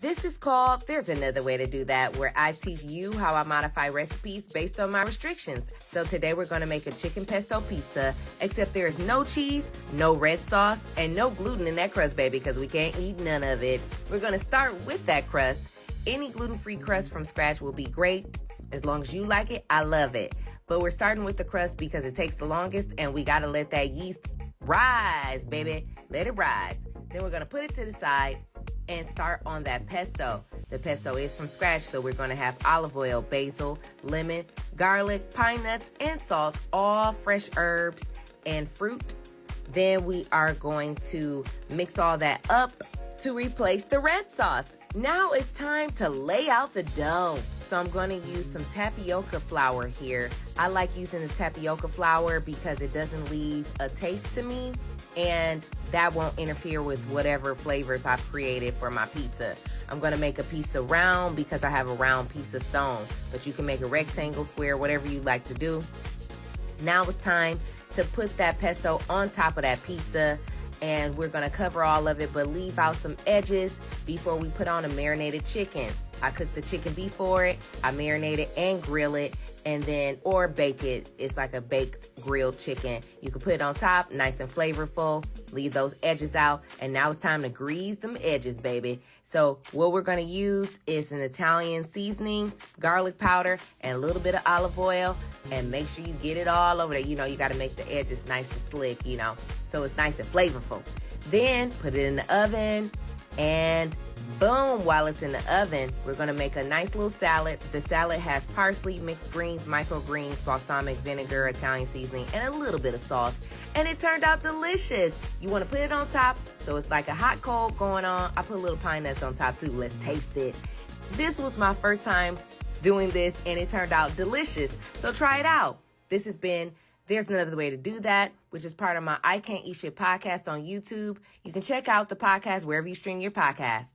This is called There's Another Way to Do That, where I teach you how I modify recipes based on my restrictions. So today we're going to make a chicken pesto pizza, except there is no cheese, no red sauce, and no gluten in that crust, baby, because we can't eat none of it. We're going to start with that crust. Any gluten-free crust from scratch will be great. As long as you like it, I love it. But we're starting with the crust because it takes the longest, and we got to let that yeast rise, baby. Let it rise. Then we're going to put it to the side and start on that pesto. The pesto is from scratch, so we're going to have olive oil, basil, lemon, garlic, pine nuts, and salt, all fresh herbs and fruit. Then we are going to mix all that up to replace the red sauce. Now it's time to lay out the dough. So I'm going to use some tapioca flour here. I like using the tapioca flour because it doesn't leave a taste to me, and that won't interfere with whatever flavors I've created for my pizza. I'm going to make a pizza round because I have a round pizza stone, but you can make a rectangle, square, whatever you like to do. Now it's time to put that pesto on top of that pizza, and we're going to cover all of it but leave out some edges before we put on a marinated chicken. I cook the chicken before it, I marinate it and grill it, and then, or bake it. It's like a baked grilled chicken. You can put it on top, nice and flavorful. Leave those edges out, and now it's time to grease them edges, baby. So what we're gonna use is an Italian seasoning, garlic powder, and a little bit of olive oil, and make sure you get it all over there. You know, you gotta make the edges nice and slick, you know, so it's nice and flavorful. Then put it in the oven, and boom, while it's in the oven, we're going to make a nice little salad. The salad has parsley, mixed greens, microgreens, balsamic vinegar, Italian seasoning, and a little bit of salt. And it turned out delicious. You want to put it on top, so it's like a hot cold going on. I put a little pine nuts on top too. Let's taste it. This was my first time doing this, and it turned out delicious. So try it out. This has been There's Another Way to Do That, which is part of my I Can't Eat Shit podcast on YouTube. You can check out the podcast wherever you stream your podcast.